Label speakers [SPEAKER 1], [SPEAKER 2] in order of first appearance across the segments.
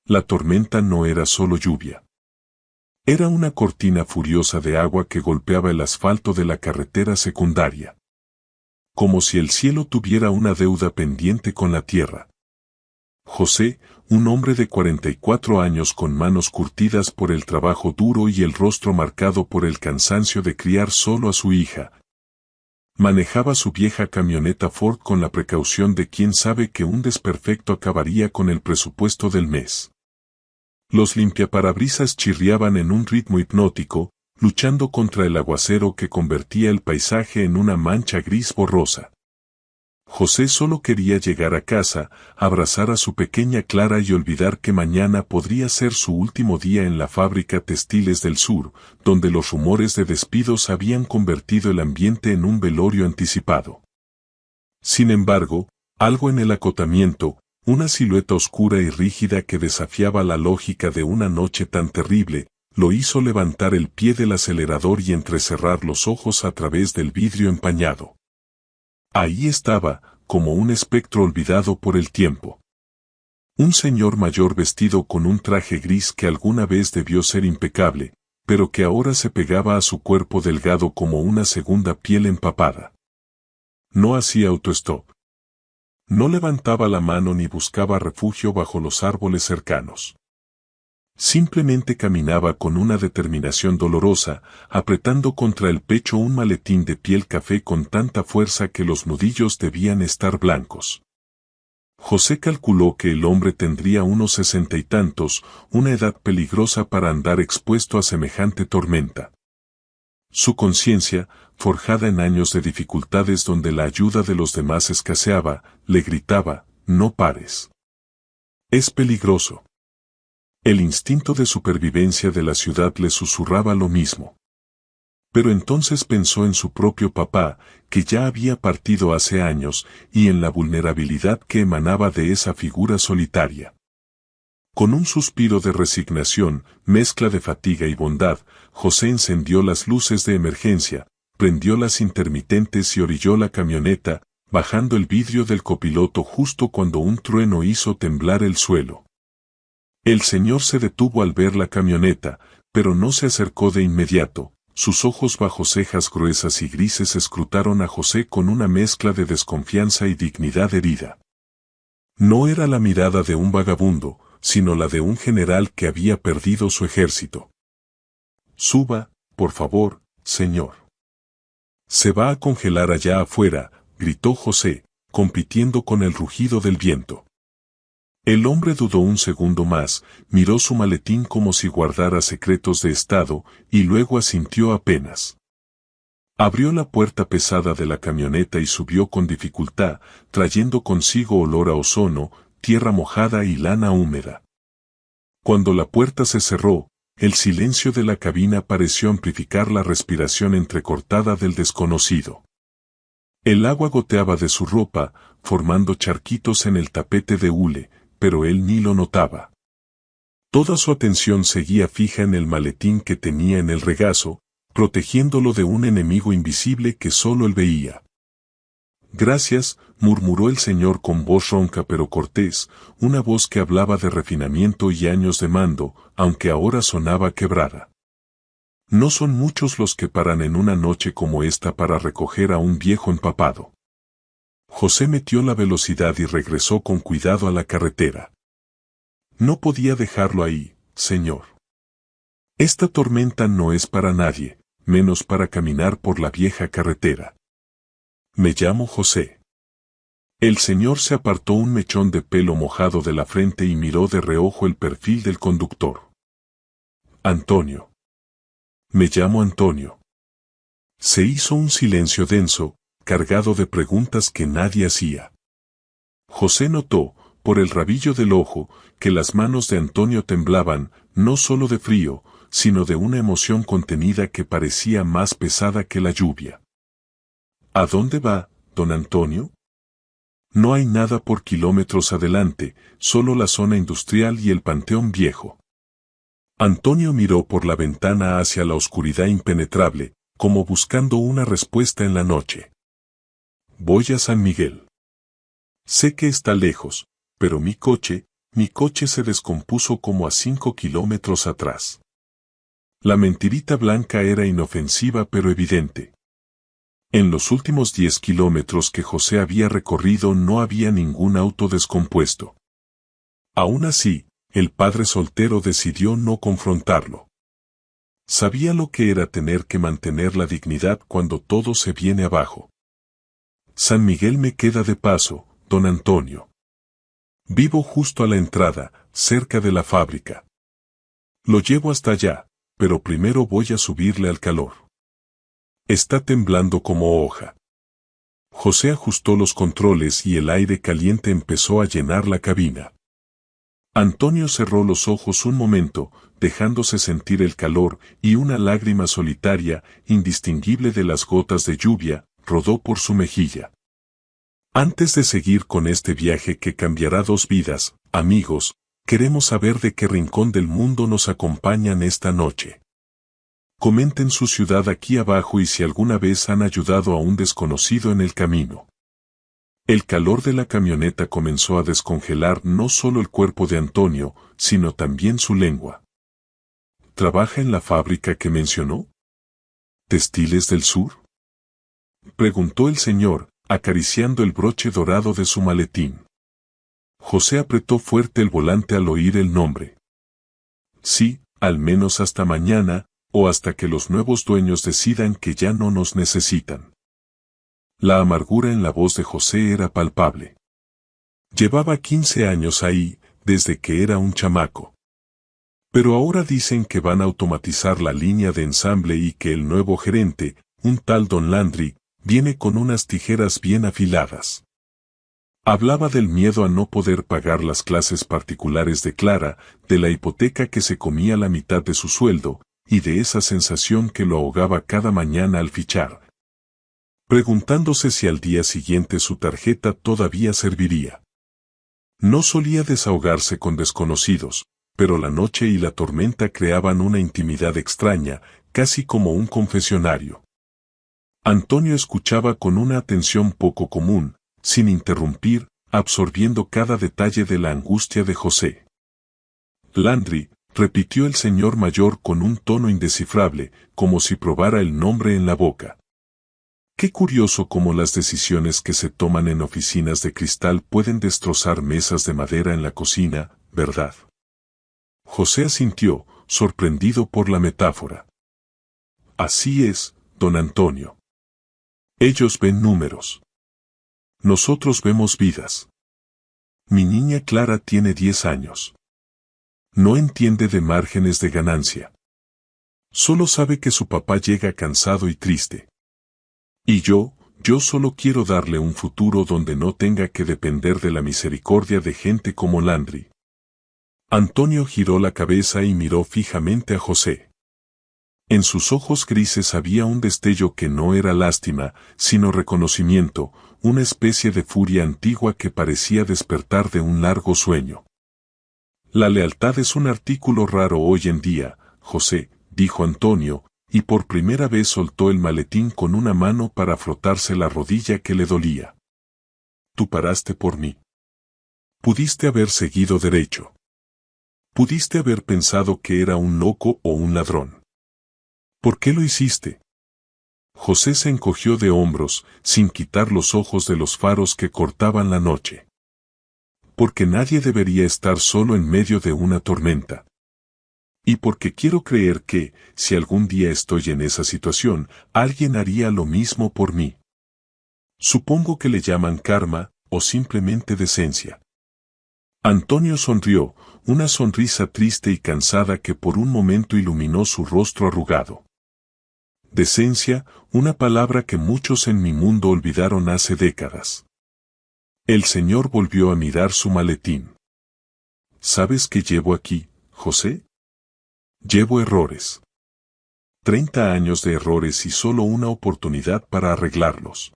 [SPEAKER 1] La tormenta no era solo lluvia. Era una cortina furiosa de agua que golpeaba el asfalto de la carretera secundaria. Como si el cielo tuviera una deuda pendiente con la tierra. José, un hombre de 44 años con manos curtidas por el trabajo duro y el rostro marcado por el cansancio de criar solo a su hija, manejaba su vieja camioneta Ford con la precaución de quien sabe que un desperfecto acabaría con el presupuesto del mes. Los limpiaparabrisas chirriaban en un ritmo hipnótico, luchando contra el aguacero que convertía el paisaje en una mancha gris borrosa. José solo quería llegar a casa, abrazar a su pequeña Clara y olvidar que mañana podría ser su último día en la fábrica Textiles del Sur, donde los rumores de despidos habían convertido el ambiente en un velorio anticipado. Sin embargo, algo en el acotamiento, una silueta oscura y rígida que desafiaba la lógica de una noche tan terrible, lo hizo levantar el pie del acelerador y entrecerrar los ojos a través del vidrio empañado. Ahí estaba, como un espectro olvidado por el tiempo. Un señor mayor vestido con un traje gris que alguna vez debió ser impecable, pero que ahora se pegaba a su cuerpo delgado como una segunda piel empapada. No hacía autostop. No levantaba la mano ni buscaba refugio bajo los árboles cercanos. Simplemente caminaba con una determinación dolorosa, apretando contra el pecho un maletín de piel café con tanta fuerza que los nudillos debían estar blancos. José calculó que el hombre tendría unos 60 y tantos, una edad peligrosa para andar expuesto a semejante tormenta. Su conciencia, forjada en años de dificultades donde la ayuda de los demás escaseaba, le gritaba, no pares. Es peligroso. El instinto de supervivencia de la ciudad le susurraba lo mismo. Pero entonces pensó en su propio papá, que ya había partido hace años, y en la vulnerabilidad que emanaba de esa figura solitaria. Con un suspiro de resignación, mezcla de fatiga y bondad, José encendió las luces de emergencia, prendió las intermitentes y orilló la camioneta, bajando el vidrio del copiloto justo cuando un trueno hizo temblar el suelo. El señor se detuvo al ver la camioneta, pero no se acercó de inmediato. Sus ojos bajo cejas gruesas y grises escrutaron a José con una mezcla de desconfianza y dignidad herida. No era la mirada de un vagabundo, sino la de un general que había perdido su ejército. Suba, por favor, señor. Se va a congelar allá afuera, gritó José, compitiendo con el rugido del viento. El hombre dudó un segundo más, miró su maletín como si guardara secretos de estado, y luego asintió apenas. Abrió la puerta pesada de la camioneta y subió con dificultad, trayendo consigo olor a ozono, tierra mojada y lana húmeda. Cuando la puerta se cerró, el silencio de la cabina pareció amplificar la respiración entrecortada del desconocido. El agua goteaba de su ropa, formando charquitos en el tapete de hule, pero él ni lo notaba. Toda su atención seguía fija en el maletín que tenía en el regazo, protegiéndolo de un enemigo invisible que solo él veía. Gracias, murmuró el señor con voz ronca pero cortés, una voz que hablaba de refinamiento y años de mando, aunque ahora sonaba quebrada. No son muchos los que paran en una noche como esta para recoger a un viejo empapado. José metió la velocidad y regresó con cuidado a la carretera. No podía dejarlo ahí, señor. Esta tormenta no es para nadie, menos para caminar por la vieja carretera. Me llamo José. El señor se apartó un mechón de pelo mojado de la frente y miró de reojo el perfil del conductor. Antonio. Me llamo Antonio. Se hizo un silencio denso, cargado de preguntas que nadie hacía. José notó, por el rabillo del ojo, que las manos de Antonio temblaban, no solo de frío, sino de una emoción contenida que parecía más pesada que la lluvia. ¿A dónde va, don Antonio? No hay nada por kilómetros adelante, solo la zona industrial y el Panteón Viejo. Antonio miró por la ventana hacia la oscuridad impenetrable, como buscando una respuesta en la noche. Voy a San Miguel. Sé que está lejos, pero mi coche, Mi coche se descompuso como a 5 kilómetros atrás. La mentirita blanca era inofensiva pero evidente. En los últimos 10 kilómetros que José había recorrido no había ningún auto descompuesto. Aún así, el padre soltero decidió no confrontarlo. Sabía lo que era tener que mantener la dignidad cuando todo se viene abajo. San Miguel me queda de paso, don Antonio. Vivo justo a la entrada, cerca de la fábrica. Lo llevo hasta allá, pero primero voy a subirle al calor. Está temblando como hoja. José ajustó los controles y el aire caliente empezó a llenar la cabina. Antonio cerró los ojos un momento, dejándose sentir el calor, y una lágrima solitaria, indistinguible de las gotas de lluvia, rodó por su mejilla. Antes de seguir con este viaje que cambiará 2 vidas, amigos, queremos saber de qué rincón del mundo nos acompañan esta noche. Comenten su ciudad aquí abajo y si alguna vez han ayudado a un desconocido en el camino. El calor de la camioneta comenzó a descongelar no solo el cuerpo de Antonio, sino también su lengua. ¿Trabaja en la fábrica que mencionó? ¿Textiles del Sur? Preguntó el señor, acariciando el broche dorado de su maletín. José apretó fuerte el volante al oír el nombre. Sí, al menos hasta mañana, o hasta que los nuevos dueños decidan que ya no nos necesitan. La amargura en la voz de José era palpable. Llevaba 15 años ahí, desde que era un chamaco. Pero ahora dicen que van a automatizar la línea de ensamble y que el nuevo gerente, un tal Don Landry, viene con unas tijeras bien afiladas. Hablaba del miedo a no poder pagar las clases particulares de Clara, de la hipoteca que se comía la mitad de su sueldo, y de esa sensación que lo ahogaba cada mañana al fichar, preguntándose si al día siguiente su tarjeta todavía serviría. No solía desahogarse con desconocidos, pero la noche y la tormenta creaban una intimidad extraña, casi como un confesionario. Antonio escuchaba con una atención poco común, sin interrumpir, absorbiendo cada detalle de la angustia de José. Landry, repitió el señor mayor con un tono indescifrable, como si probara el nombre en la boca. Qué curioso cómo las decisiones que se toman en oficinas de cristal pueden destrozar mesas de madera en la cocina, ¿verdad? José asintió, sorprendido por la metáfora. Así es, don Antonio. Ellos ven números. Nosotros vemos vidas. Mi niña Clara tiene 10 años. No entiende de márgenes de ganancia. Solo sabe que su papá llega cansado y triste. Y yo solo quiero darle un futuro donde no tenga que depender de la misericordia de gente como Landry. Antonio giró la cabeza y miró fijamente a José. En sus ojos grises había un destello que no era lástima, sino reconocimiento, una especie de furia antigua que parecía despertar de un largo sueño. La lealtad es un artículo raro hoy en día, José, dijo Antonio, y por primera vez soltó el maletín con una mano para frotarse la rodilla que le dolía. Tú paraste por mí. Pudiste haber seguido derecho. Pudiste haber pensado que era un loco o un ladrón. ¿Por qué lo hiciste? José se encogió de hombros, sin quitar los ojos de los faros que cortaban la noche. Porque nadie debería estar solo en medio de una tormenta. Y porque quiero creer que, si algún día estoy en esa situación, alguien haría lo mismo por mí. Supongo que le llaman karma, o simplemente decencia. Antonio sonrió, una sonrisa triste y cansada que por un momento iluminó su rostro arrugado. Decencia, una palabra que muchos en mi mundo olvidaron hace décadas. El señor volvió a mirar su maletín. ¿Sabes qué llevo aquí, José? Llevo errores. 30 años de errores y solo una oportunidad para arreglarlos.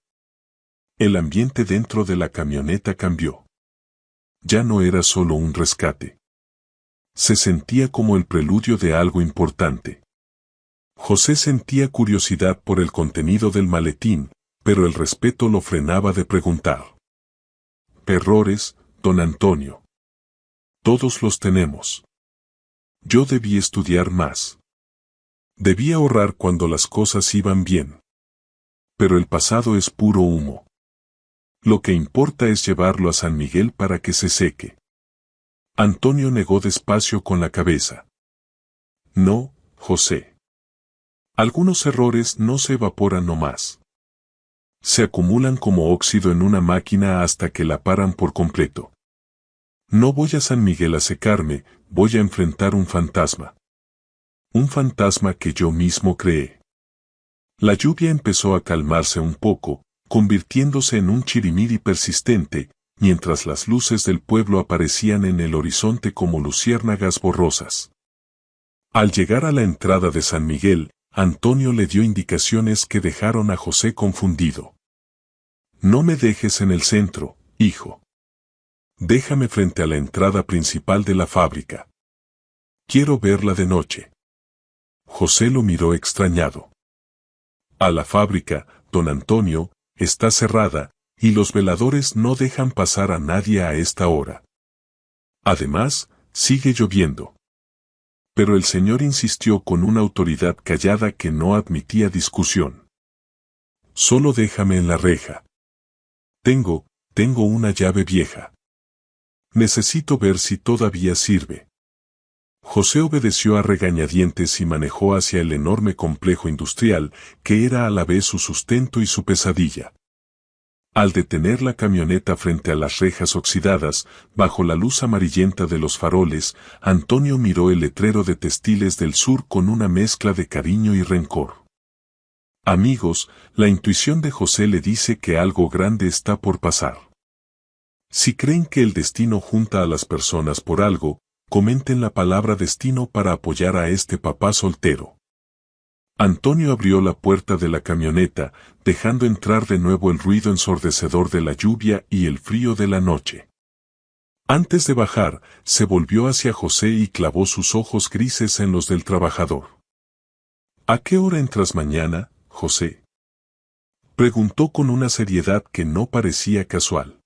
[SPEAKER 1] El ambiente dentro de la camioneta cambió. Ya no era solo un rescate. Se sentía como el preludio de algo importante. José sentía curiosidad por el contenido del maletín, pero el respeto lo frenaba de preguntar. Errores, don Antonio. Todos los tenemos. Yo debí estudiar más. Debí ahorrar cuando las cosas iban bien. Pero el pasado es puro humo. Lo que importa es llevarlo a San Miguel para que se seque. Antonio negó despacio con la cabeza. No, José. Algunos errores no se evaporan nomás. Se acumulan como óxido en una máquina hasta que la paran por completo. No voy a San Miguel a secarme, voy a enfrentar un fantasma. Un fantasma que yo mismo creé. La lluvia empezó a calmarse un poco, convirtiéndose en un chirimiri persistente, mientras las luces del pueblo aparecían en el horizonte como luciérnagas borrosas. Al llegar a la entrada de San Miguel, Antonio le dio indicaciones que dejaron a José confundido. No me dejes en el centro, hijo. Déjame frente a la entrada principal de la fábrica. Quiero verla de noche. José lo miró extrañado. A la fábrica, don Antonio, está cerrada, y los veladores no dejan pasar a nadie a esta hora. Además, sigue lloviendo. Pero el señor insistió con una autoridad callada que no admitía discusión. Solo déjame en la reja. Tengo una llave vieja. Necesito ver si todavía sirve. José obedeció a regañadientes y manejó hacia el enorme complejo industrial, que era a la vez su sustento y su pesadilla. Al detener la camioneta frente a las rejas oxidadas, bajo la luz amarillenta de los faroles, Antonio miró el letrero de Textiles del Sur con una mezcla de cariño y rencor. Amigos, la intuición de José le dice que algo grande está por pasar. Si creen que el destino junta a las personas por algo, comenten la palabra destino para apoyar a este papá soltero. Antonio abrió la puerta de la camioneta, dejando entrar de nuevo el ruido ensordecedor de la lluvia y el frío de la noche. Antes de bajar, se volvió hacia José y clavó sus ojos grises en los del trabajador. ¿A qué hora entras mañana, José?, preguntó con una seriedad que no parecía casual.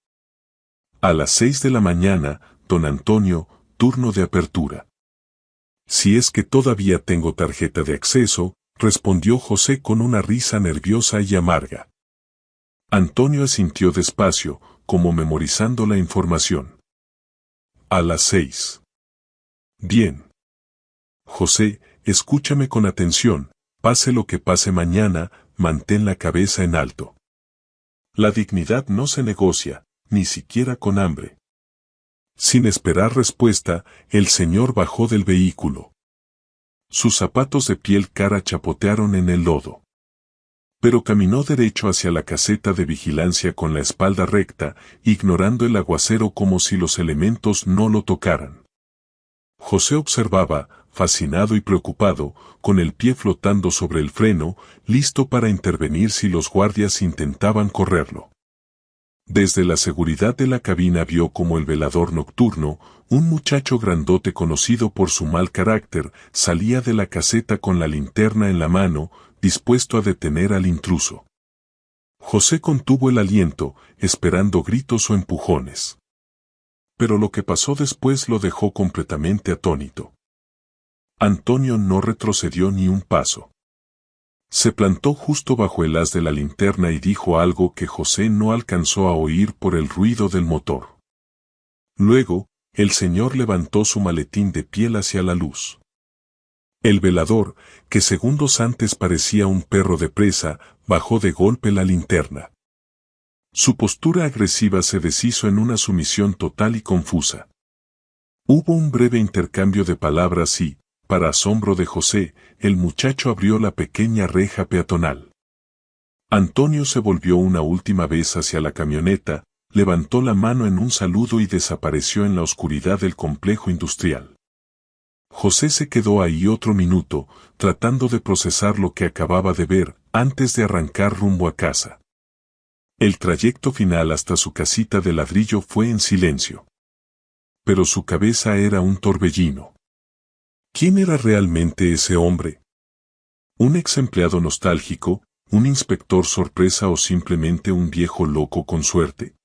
[SPEAKER 1] A las 6 de la mañana, don Antonio, turno de apertura. Si es que todavía tengo tarjeta de acceso, respondió José con una risa nerviosa y amarga. Antonio asintió despacio, como memorizando la información. A las 6. Bien. José, escúchame con atención, pase lo que pase mañana, mantén la cabeza en alto. La dignidad no se negocia, ni siquiera con hambre. Sin esperar respuesta, el señor bajó del vehículo. Sus zapatos de piel cara chapotearon en el lodo. Pero caminó derecho hacia la caseta de vigilancia con la espalda recta, ignorando el aguacero como si los elementos no lo tocaran. José observaba, fascinado y preocupado, con el pie flotando sobre el freno, listo para intervenir si los guardias intentaban correrlo. Desde la seguridad de la cabina vio como el velador nocturno, un muchacho grandote conocido por su mal carácter, salía de la caseta con la linterna en la mano, dispuesto a detener al intruso. José contuvo el aliento, esperando gritos o empujones. Pero lo que pasó después lo dejó completamente atónito. Antonio no retrocedió ni un paso. Se plantó justo bajo el haz de la linterna y dijo algo que José no alcanzó a oír por el ruido del motor. Luego, el señor levantó su maletín de piel hacia la luz. El velador, que segundos antes parecía un perro de presa, bajó de golpe la linterna. Su postura agresiva se deshizo en una sumisión total y confusa. Hubo un breve intercambio de palabras y, para asombro de José, el muchacho abrió la pequeña reja peatonal. Antonio se volvió una última vez hacia la camioneta, levantó la mano en un saludo y desapareció en la oscuridad del complejo industrial. José se quedó ahí otro minuto, tratando de procesar lo que acababa de ver, antes de arrancar rumbo a casa. El trayecto final hasta su casita de ladrillo fue en silencio. Pero su cabeza era un torbellino. ¿Quién era realmente ese hombre? ¿Un ex empleado nostálgico, un inspector sorpresa o simplemente un viejo loco con suerte?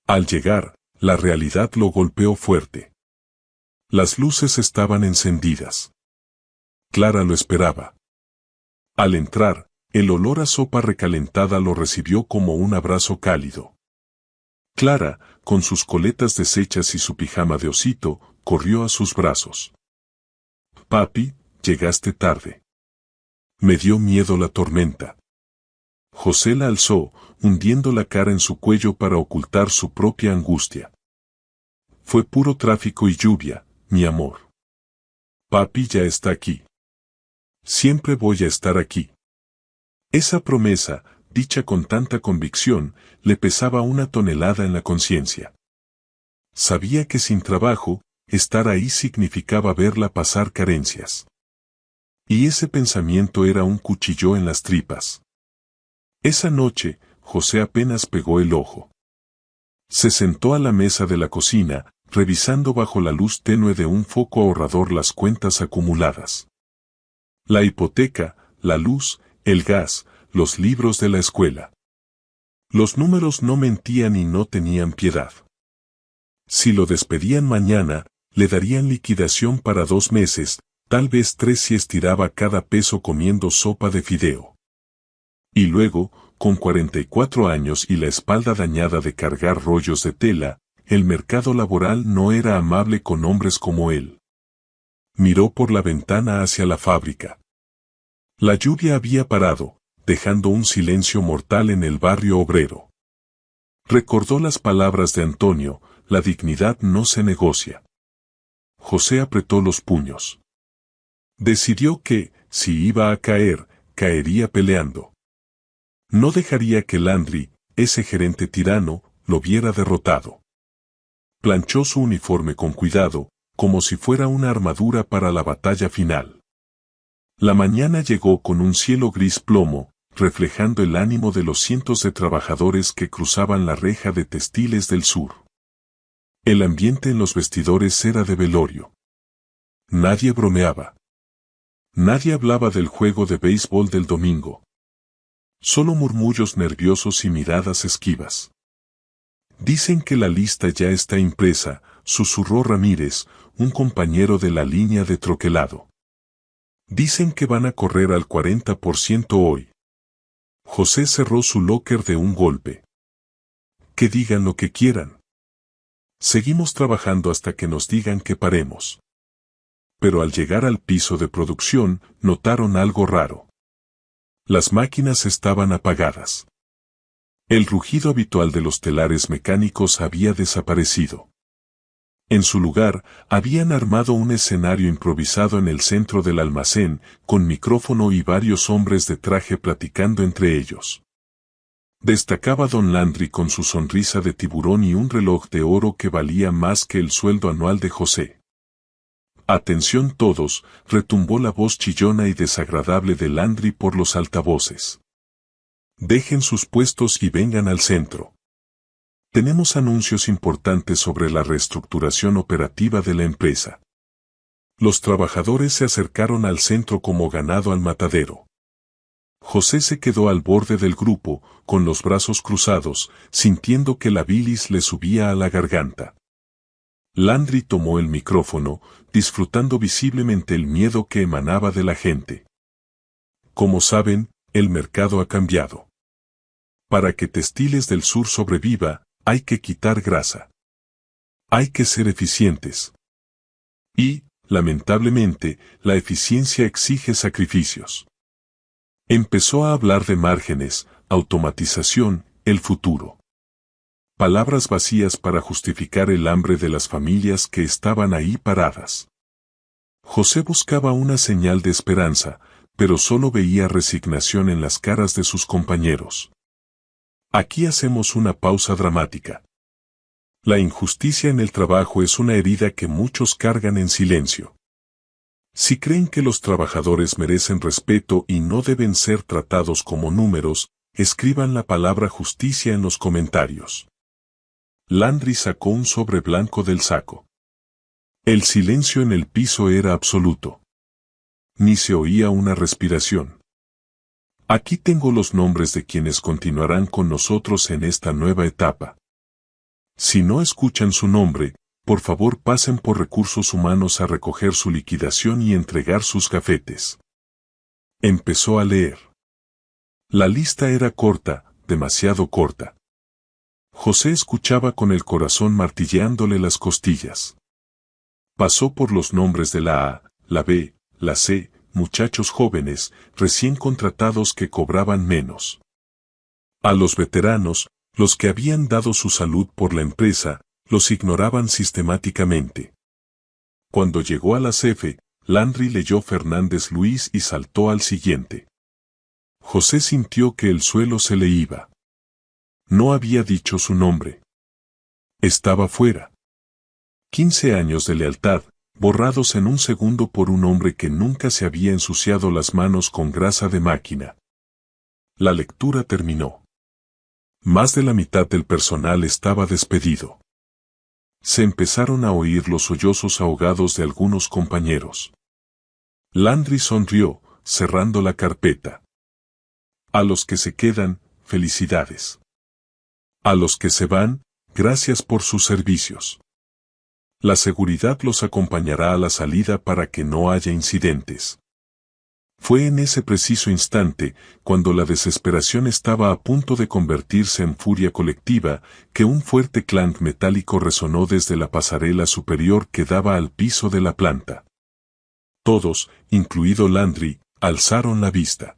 [SPEAKER 1] Al llegar, la realidad lo golpeó fuerte. Las luces estaban encendidas. Clara lo esperaba. Al entrar, el olor a sopa recalentada lo recibió como un abrazo cálido. Clara, con sus coletas deshechas y su pijama de osito, corrió a sus brazos. Papi, llegaste tarde. Me dio miedo la tormenta. José la alzó, hundiendo la cara en su cuello para ocultar su propia angustia. Fue puro tráfico y lluvia, mi amor. Papi ya está aquí. Siempre voy a estar aquí. Esa promesa, dicha con tanta convicción, le pesaba una tonelada en la conciencia. Sabía que sin trabajo, estar ahí significaba verla pasar carencias. Y ese pensamiento era un cuchillo en las tripas. Esa noche, José apenas pegó el ojo. Se sentó a la mesa de la cocina, revisando bajo la luz tenue de un foco ahorrador las cuentas acumuladas. La hipoteca, la luz, el gas, los libros de la escuela. Los números no mentían y no tenían piedad. Si lo despedían mañana, le darían liquidación para 2 meses, tal vez 3 si estiraba cada peso comiendo sopa de fideo. Y luego, con 44 años y la espalda dañada de cargar rollos de tela, el mercado laboral no era amable con hombres como él. Miró por la ventana hacia la fábrica. La lluvia había parado, dejando un silencio mortal en el barrio obrero. Recordó las palabras de Antonio, la dignidad no se negocia. José apretó los puños. Decidió que, si iba a caer, caería peleando. No dejaría que Landry, ese gerente tirano, lo viera derrotado. Planchó su uniforme con cuidado, como si fuera una armadura para la batalla final. La mañana llegó con un cielo gris plomo, reflejando el ánimo de los cientos de trabajadores que cruzaban la reja de textiles del sur. El ambiente en los vestidores era de velorio. Nadie bromeaba. Nadie hablaba del juego de béisbol del domingo. Solo murmullos nerviosos y miradas esquivas. Dicen que la lista ya está impresa, susurró Ramírez, un compañero de la línea de troquelado. Dicen que van a correr al 40% hoy. José cerró su locker de un golpe. Que digan lo que quieran. Seguimos trabajando hasta que nos digan que paremos. Pero al llegar al piso de producción, notaron algo raro. Las máquinas estaban apagadas. El rugido habitual de los telares mecánicos había desaparecido. En su lugar, habían armado un escenario improvisado en el centro del almacén, con micrófono y varios hombres de traje platicando entre ellos. Destacaba don Landry con su sonrisa de tiburón y un reloj de oro que valía más que el sueldo anual de José. «Atención todos», retumbó la voz chillona y desagradable de Landry por los altavoces. «Dejen sus puestos y vengan al centro. Tenemos anuncios importantes sobre la reestructuración operativa de la empresa». Los trabajadores se acercaron al centro como ganado al matadero. José se quedó al borde del grupo, con los brazos cruzados, sintiendo que la bilis le subía a la garganta. Landry tomó el micrófono, disfrutando visiblemente el miedo que emanaba de la gente. Como saben, el mercado ha cambiado. Para que Textiles del Sur sobreviva, hay que quitar grasa. Hay que ser eficientes. Y, lamentablemente, la eficiencia exige sacrificios. Empezó a hablar de márgenes, automatización, el futuro. Palabras vacías para justificar el hambre de las familias que estaban ahí paradas. José buscaba una señal de esperanza, pero solo veía resignación en las caras de sus compañeros. Aquí hacemos una pausa dramática. La injusticia en el trabajo es una herida que muchos cargan en silencio. Si creen que los trabajadores merecen respeto y no deben ser tratados como números, escriban la palabra justicia en los comentarios. Landry sacó un sobre blanco del saco. El silencio en el piso era absoluto. Ni se oía una respiración. Aquí tengo los nombres de quienes continuarán con nosotros en esta nueva etapa. Si no escuchan su nombre, por favor pasen por recursos humanos a recoger su liquidación y entregar sus gafetes. Empezó a leer. La lista era corta, demasiado corta. José escuchaba con el corazón martilleándole las costillas. Pasó por los nombres de la A, la B, la C, muchachos jóvenes, recién contratados que cobraban menos. A los veteranos, los que habían dado su salud por la empresa, los ignoraban sistemáticamente. Cuando llegó a las F, Landry leyó Fernández Luis y saltó al siguiente. José sintió que el suelo se le iba. No había dicho su nombre. Estaba fuera. 15 años de lealtad, borrados en un segundo por un hombre que nunca se había ensuciado las manos con grasa de máquina. La lectura terminó. Más de la mitad del personal estaba despedido. Se empezaron a oír los sollozos ahogados de algunos compañeros. Landry sonrió, cerrando la carpeta. A los que se quedan, felicidades. A los que se van, gracias por sus servicios. La seguridad los acompañará a la salida para que no haya incidentes. Fue en ese preciso instante, cuando la desesperación estaba a punto de convertirse en furia colectiva, que un fuerte clank metálico resonó desde la pasarela superior que daba al piso de la planta. Todos, incluido Landry, alzaron la vista.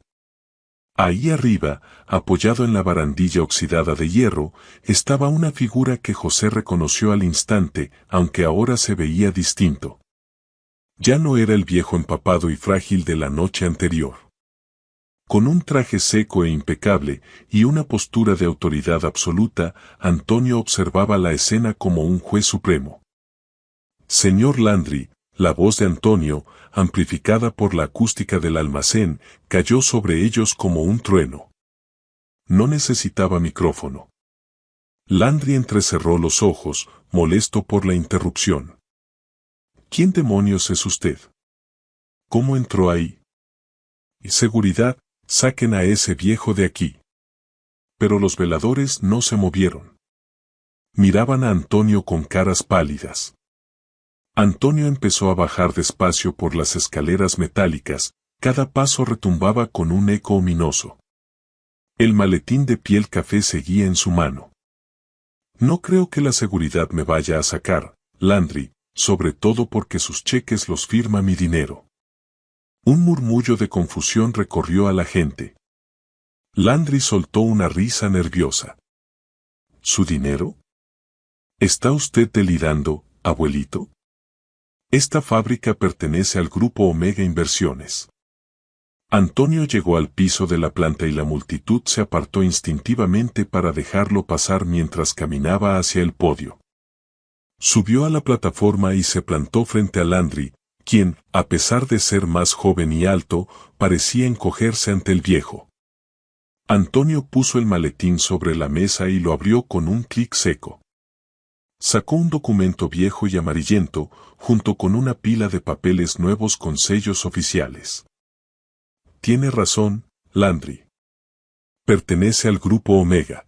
[SPEAKER 1] Ahí arriba, apoyado en la barandilla oxidada de hierro, estaba una figura que José reconoció al instante, aunque ahora se veía distinto. Ya no era el viejo empapado y frágil de la noche anterior. Con un traje seco e impecable y una postura de autoridad absoluta, Antonio observaba la escena como un juez supremo. Señor Landry, la voz de Antonio, amplificada por la acústica del almacén, cayó sobre ellos como un trueno. No necesitaba micrófono. Landry entrecerró los ojos, molesto por la interrupción. ¿Quién demonios es usted? ¿Cómo entró ahí? Y seguridad, saquen a ese viejo de aquí. Pero los veladores no se movieron. Miraban a Antonio con caras pálidas. Antonio empezó a bajar despacio por las escaleras metálicas, cada paso retumbaba con un eco ominoso. El maletín de piel café seguía en su mano. No creo que la seguridad me vaya a sacar, Landry, sobre todo porque sus cheques los firma mi dinero. Un murmullo de confusión recorrió a la gente. Landry soltó una risa nerviosa. ¿Su dinero? ¿Está usted delirando, abuelito? Esta fábrica pertenece al Grupo Omega Inversiones. Antonio llegó al piso de la planta y la multitud se apartó instintivamente para dejarlo pasar mientras caminaba hacia el podio. Subió a la plataforma y se plantó frente a Landry, quien, a pesar de ser más joven y alto, parecía encogerse ante el viejo. Antonio puso el maletín sobre la mesa y lo abrió con un clic seco. Sacó un documento viejo y amarillento, junto con una pila de papeles nuevos con sellos oficiales. Tiene razón, Landry. Pertenece al Grupo Omega.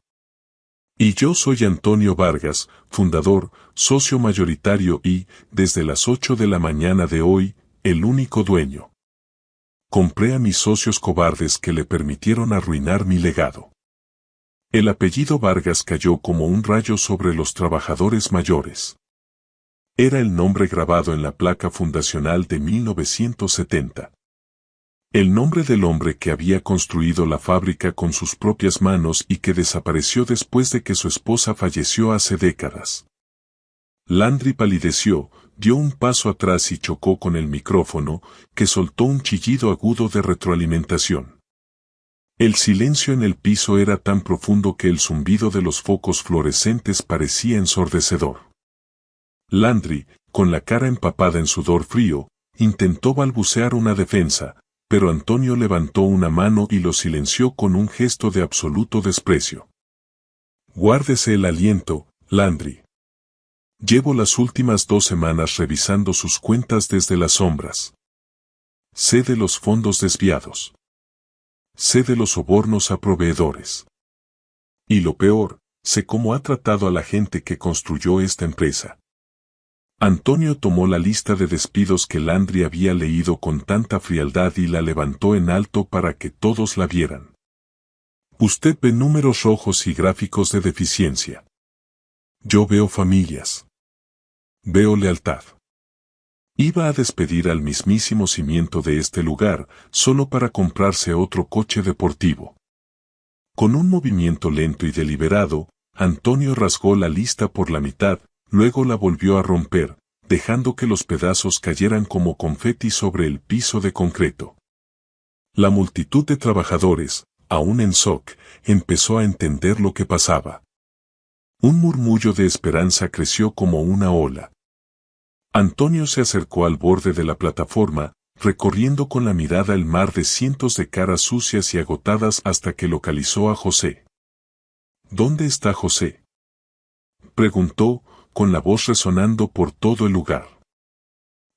[SPEAKER 1] Y yo soy Antonio Vargas, fundador, socio mayoritario y, desde las 8 de la mañana de hoy, el único dueño. Compré a mis socios cobardes que le permitieron arruinar mi legado. El apellido Vargas cayó como un rayo sobre los trabajadores mayores. Era el nombre grabado en la placa fundacional de 1970. El nombre del hombre que había construido la fábrica con sus propias manos y que desapareció después de que su esposa falleció hace décadas. Landry palideció, dio un paso atrás y chocó con el micrófono, que soltó un chillido agudo de retroalimentación. El silencio en el piso era tan profundo que el zumbido de los focos fluorescentes parecía ensordecedor. Landry, con la cara empapada en sudor frío, intentó balbucear una defensa, pero Antonio levantó una mano y lo silenció con un gesto de absoluto desprecio. Guárdese el aliento, Landry. Llevo las últimas 2 semanas revisando sus cuentas desde las sombras. Sé de los fondos desviados. Sé de los sobornos a proveedores. Y lo peor, sé cómo ha tratado a la gente que construyó esta empresa. Antonio tomó la lista de despidos que Landry había leído con tanta frialdad y la levantó en alto para que todos la vieran. Usted ve números rojos y gráficos de deficiencia. Yo veo familias. Veo lealtad. Iba a despedir al mismísimo cimiento de este lugar, solo para comprarse otro coche deportivo. Con un movimiento lento y deliberado, Antonio rasgó la lista por la mitad, luego la volvió a romper, dejando que los pedazos cayeran como confeti sobre el piso de concreto. La multitud de trabajadores, aún en shock, empezó a entender lo que pasaba. Un murmullo de esperanza creció como una ola. Antonio se acercó al borde de la plataforma, recorriendo con la mirada el mar de cientos de caras sucias y agotadas hasta que localizó a José. ¿Dónde está José?, preguntó, con la voz resonando por todo el lugar.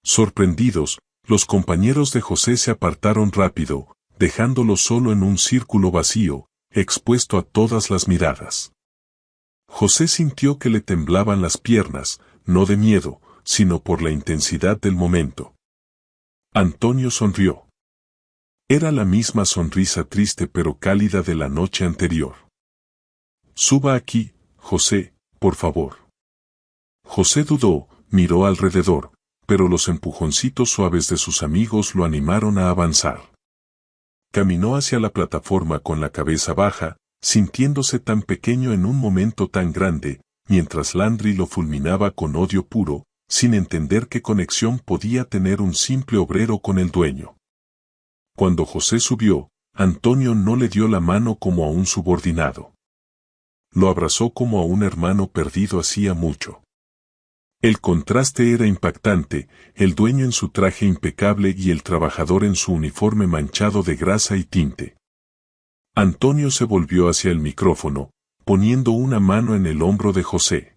[SPEAKER 1] Sorprendidos, los compañeros de José se apartaron rápido, dejándolo solo en un círculo vacío, expuesto a todas las miradas. José sintió que le temblaban las piernas, no de miedo, sino por la intensidad del momento. Antonio sonrió. Era la misma sonrisa triste pero cálida de la noche anterior. Suba aquí, José, por favor. José dudó, miró alrededor, pero los empujoncitos suaves de sus amigos lo animaron a avanzar. Caminó hacia la plataforma con la cabeza baja, sintiéndose tan pequeño en un momento tan grande, mientras Landry lo fulminaba con odio puro, sin entender qué conexión podía tener un simple obrero con el dueño. Cuando José subió, Antonio no le dio la mano como a un subordinado. Lo abrazó como a un hermano perdido hacía mucho. El contraste era impactante, el dueño en su traje impecable y el trabajador en su uniforme manchado de grasa y tinte. Antonio se volvió hacia el micrófono, poniendo una mano en el hombro de José.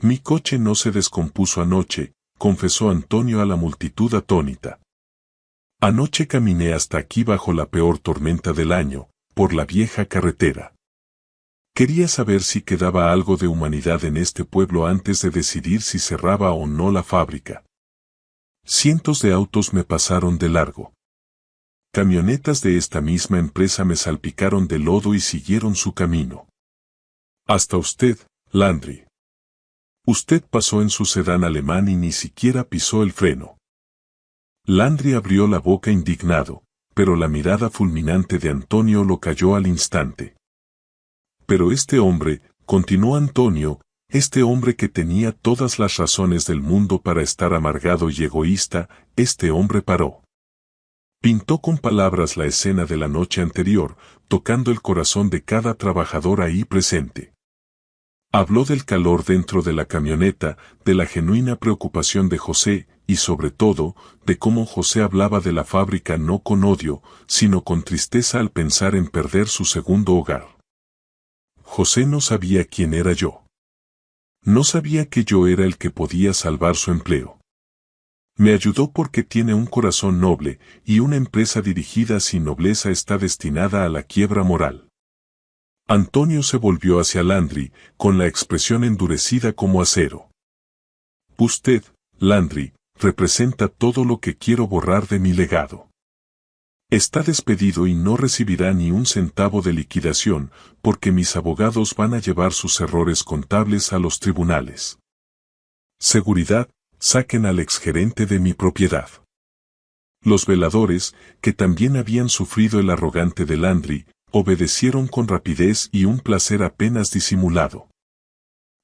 [SPEAKER 1] Mi coche no se descompuso anoche, confesó Antonio a la multitud atónita. Anoche caminé hasta aquí bajo la peor tormenta del año, por la vieja carretera. Quería saber si quedaba algo de humanidad en este pueblo antes de decidir si cerraba o no la fábrica. Cientos de autos me pasaron de largo. Camionetas de esta misma empresa me salpicaron de lodo y siguieron su camino. Hasta usted, Landry. Usted pasó en su sedán alemán y ni siquiera pisó el freno. Landry abrió la boca indignado, pero la mirada fulminante de Antonio lo calló al instante. Pero este hombre, continuó Antonio, este hombre que tenía todas las razones del mundo para estar amargado y egoísta, este hombre paró. Pintó con palabras la escena de la noche anterior, tocando el corazón de cada trabajador ahí presente. Habló del calor dentro de la camioneta, de la genuina preocupación de José, y sobre todo, de cómo José hablaba de la fábrica no con odio, sino con tristeza al pensar en perder su segundo hogar. José no sabía quién era yo. No sabía que yo era el que podía salvar su empleo. Me ayudó porque tiene un corazón noble, y una empresa dirigida sin nobleza está destinada a la quiebra moral. Antonio se volvió hacia Landry, con la expresión endurecida como acero. Usted, Landry, representa todo lo que quiero borrar de mi legado. Está despedido y no recibirá ni un centavo de liquidación, porque mis abogados van a llevar sus errores contables a los tribunales. Seguridad, saquen al exgerente de mi propiedad. Los veladores, que también habían sufrido el arrogante de Landry, obedecieron con rapidez y un placer apenas disimulado.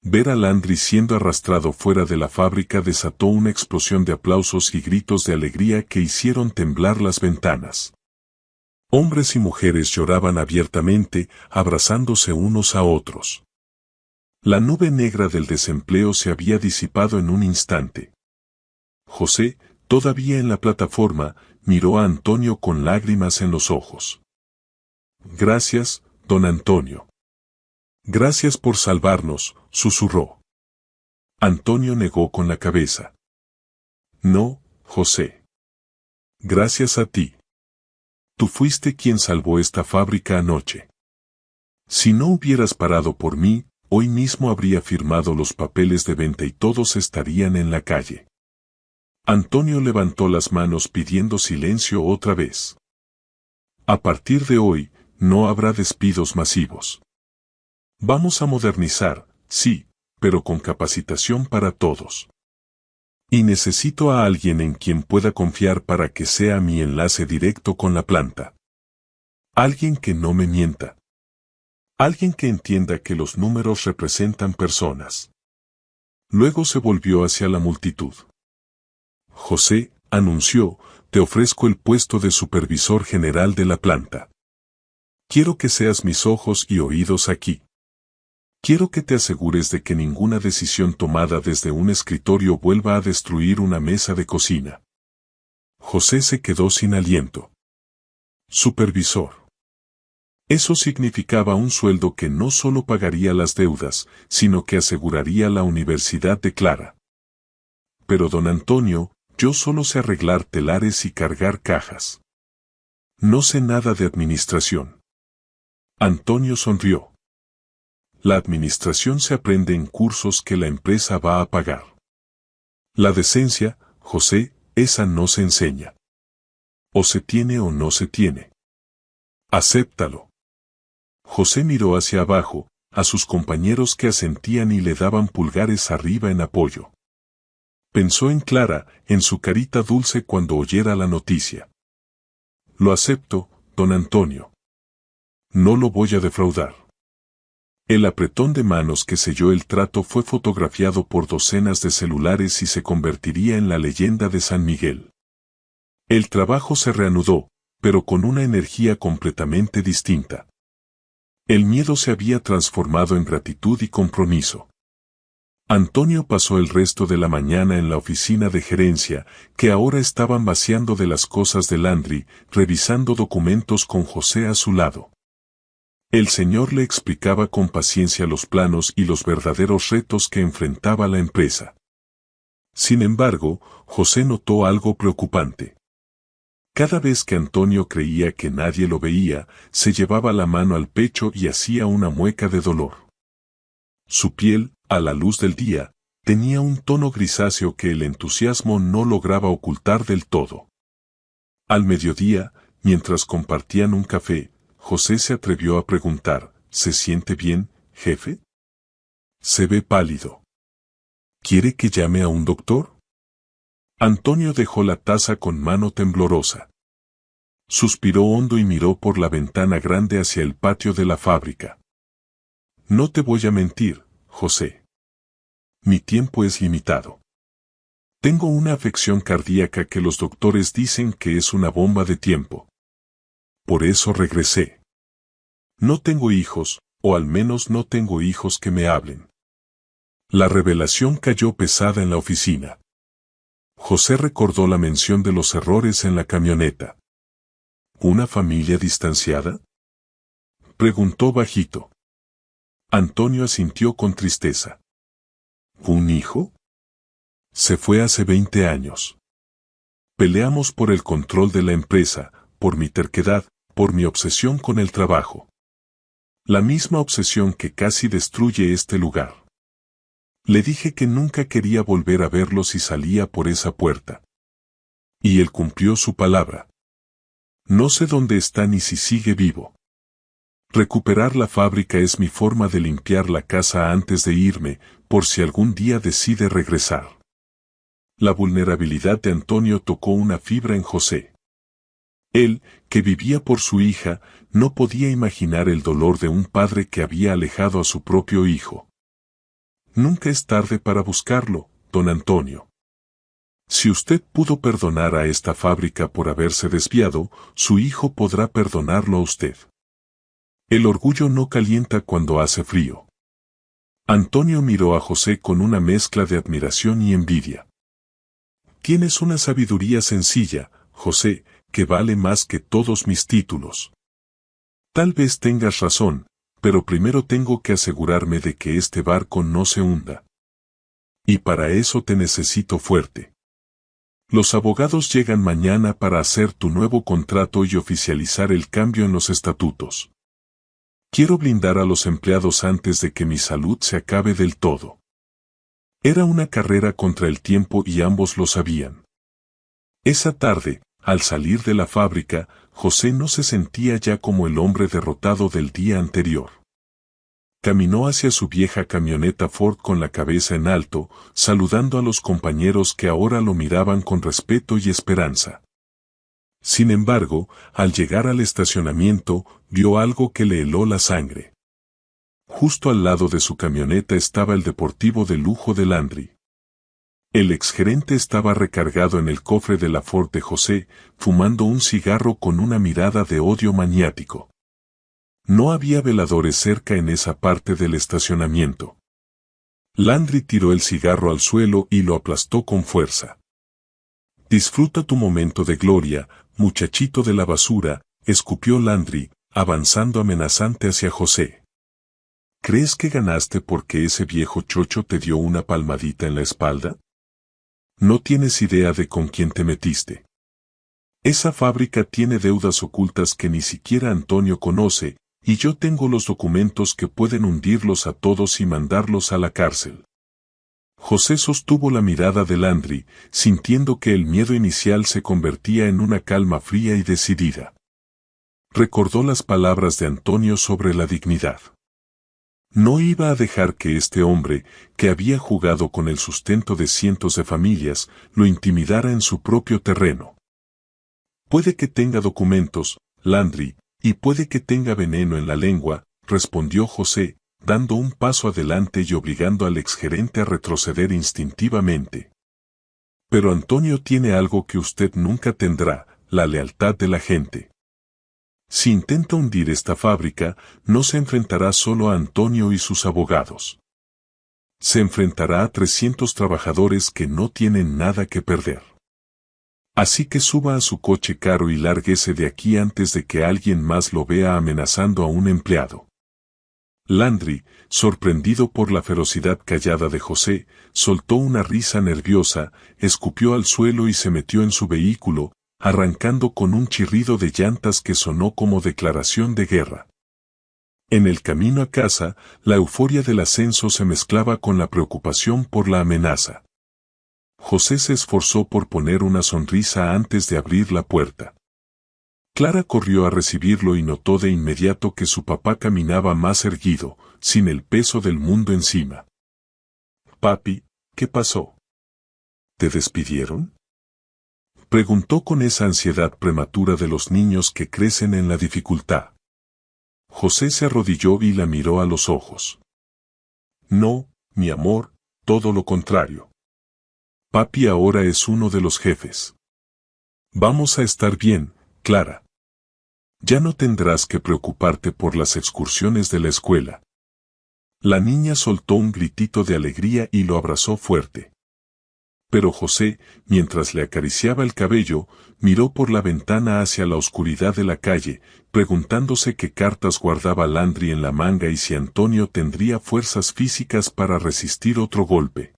[SPEAKER 1] Ver a Landry siendo arrastrado fuera de la fábrica desató una explosión de aplausos y gritos de alegría que hicieron temblar las ventanas. Hombres y mujeres lloraban abiertamente, abrazándose unos a otros. La nube negra del desempleo se había disipado en un instante. José, todavía en la plataforma, miró a Antonio con lágrimas en los ojos. Gracias, don Antonio. Gracias por salvarnos, susurró. Antonio negó con la cabeza. No, José. Gracias a ti. Tú fuiste quien salvó esta fábrica anoche. Si no hubieras parado por mí, hoy mismo habría firmado los papeles de venta y todos estarían en la calle. Antonio levantó las manos pidiendo silencio otra vez. A partir de hoy, no habrá despidos masivos. Vamos a modernizar, sí, pero con capacitación para todos. Y necesito a alguien en quien pueda confiar para que sea mi enlace directo con la planta. Alguien que no me mienta. Alguien que entienda que los números representan personas. Luego se volvió hacia la multitud. José, anunció, te ofrezco el puesto de supervisor general de la planta. Quiero que seas mis ojos y oídos aquí. Quiero que te asegures de que ninguna decisión tomada desde un escritorio vuelva a destruir una mesa de cocina. José se quedó sin aliento. Supervisor. Eso significaba un sueldo que no solo pagaría las deudas, sino que aseguraría la universidad de Clara. Pero don Antonio, yo solo sé arreglar telares y cargar cajas. No sé nada de administración. Antonio sonrió. La administración se aprende en cursos que la empresa va a pagar. La decencia, José, esa no se enseña. O se tiene o no se tiene. Acéptalo. José miró hacia abajo, a sus compañeros que asentían y le daban pulgares arriba en apoyo. Pensó en Clara, en su carita dulce cuando oyera la noticia. Lo acepto, don Antonio. No lo voy a defraudar. El apretón de manos que selló el trato fue fotografiado por docenas de celulares y se convertiría en la leyenda de San Miguel. El trabajo se reanudó, pero con una energía completamente distinta. El miedo se había transformado en gratitud y compromiso. Antonio pasó el resto de la mañana en la oficina de gerencia, que ahora estaban vaciando de las cosas de Landry, revisando documentos con José a su lado. El señor le explicaba con paciencia los planos y los verdaderos retos que enfrentaba la empresa. Sin embargo, José notó algo preocupante. Cada vez que Antonio creía que nadie lo veía, se llevaba la mano al pecho y hacía una mueca de dolor. Su piel, a la luz del día, tenía un tono grisáceo que el entusiasmo no lograba ocultar del todo. Al mediodía, mientras compartían un café, José se atrevió a preguntar, ¿se siente bien, jefe? Se ve pálido. ¿Quiere que llame a un doctor? Antonio dejó la taza con mano temblorosa. Suspiró hondo y miró por la ventana grande hacia el patio de la fábrica. No te voy a mentir, José. Mi tiempo es limitado. Tengo una afección cardíaca que los doctores dicen que es una bomba de tiempo. Por eso regresé. No tengo hijos, o al menos no tengo hijos que me hablen. La revelación cayó pesada en la oficina. José recordó la mención de los errores en la camioneta. ¿Una familia distanciada? Preguntó bajito. Antonio asintió con tristeza. ¿Un hijo? Se fue hace 20 años. Peleamos por el control de la empresa, por mi terquedad, por mi obsesión con el trabajo. La misma obsesión que casi destruye este lugar. Le dije que nunca quería volver a verlo si salía por esa puerta. Y él cumplió su palabra. No sé dónde está ni si sigue vivo. Recuperar la fábrica es mi forma de limpiar la casa antes de irme, por si algún día decide regresar. La vulnerabilidad de Antonio tocó una fibra en José. Él, que vivía por su hija, no podía imaginar el dolor de un padre que había alejado a su propio hijo. Nunca es tarde para buscarlo, don Antonio. Si usted pudo perdonar a esta fábrica por haberse desviado, su hijo podrá perdonarlo a usted. El orgullo no calienta cuando hace frío. Antonio miró a José con una mezcla de admiración y envidia. Tienes una sabiduría sencilla, José, que vale más que todos mis títulos. Tal vez tengas razón, pero primero tengo que asegurarme de que este barco no se hunda. Y para eso te necesito fuerte. Los abogados llegan mañana para hacer tu nuevo contrato y oficializar el cambio en los estatutos. Quiero blindar a los empleados antes de que mi salud se acabe del todo. Era una carrera contra el tiempo y ambos lo sabían. Esa tarde, al salir de la fábrica, José no se sentía ya como el hombre derrotado del día anterior. Caminó hacia su vieja camioneta Ford con la cabeza en alto, saludando a los compañeros que ahora lo miraban con respeto y esperanza. Sin embargo, al llegar al estacionamiento, vio algo que le heló la sangre. Justo al lado de su camioneta estaba el deportivo de lujo de Landry. El exgerente estaba recargado en el cofre de la Ford de José, fumando un cigarro con una mirada de odio maniático. No había veladores cerca en esa parte del estacionamiento. Landry tiró el cigarro al suelo y lo aplastó con fuerza. «Disfruta tu momento de gloria, muchachito de la basura», escupió Landry, avanzando amenazante hacia José. «¿Crees que ganaste porque ese viejo chocho te dio una palmadita en la espalda? No tienes idea de con quién te metiste. Esa fábrica tiene deudas ocultas que ni siquiera Antonio conoce, y yo tengo los documentos que pueden hundirlos a todos y mandarlos a la cárcel». José sostuvo la mirada de Landry, sintiendo que el miedo inicial se convertía en una calma fría y decidida. Recordó las palabras de Antonio sobre la dignidad. No iba a dejar que este hombre, que había jugado con el sustento de cientos de familias, lo intimidara en su propio terreno. «Puede que tenga documentos, Landry, y puede que tenga veneno en la lengua», respondió José, dando un paso adelante y obligando al exgerente a retroceder instintivamente. «Pero Antonio tiene algo que usted nunca tendrá, la lealtad de la gente. Si intenta hundir esta fábrica, no se enfrentará solo a Antonio y sus abogados. Se enfrentará a 300 trabajadores que no tienen nada que perder. Así que suba a su coche caro y lárguese de aquí antes de que alguien más lo vea amenazando a un empleado». Landry, sorprendido por la ferocidad callada de José, soltó una risa nerviosa, escupió al suelo y se metió en su vehículo, arrancando con un chirrido de llantas que sonó como declaración de guerra. En el camino a casa, la euforia del ascenso se mezclaba con la preocupación por la amenaza. José se esforzó por poner una sonrisa antes de abrir la puerta. Clara corrió a recibirlo y notó de inmediato que su papá caminaba más erguido, sin el peso del mundo encima. «Papi, ¿qué pasó? ¿Te despidieron?», preguntó con esa ansiedad prematura de los niños que crecen en la dificultad. José se arrodilló y la miró a los ojos. «No, mi amor, todo lo contrario. Papi ahora es uno de los jefes. Vamos a estar bien, Clara. Ya no tendrás que preocuparte por las excursiones de la escuela». La niña soltó un gritito de alegría y lo abrazó fuerte. Pero José, mientras le acariciaba el cabello, miró por la ventana hacia la oscuridad de la calle, preguntándose qué cartas guardaba Landry en la manga y si Antonio tendría fuerzas físicas para resistir otro golpe.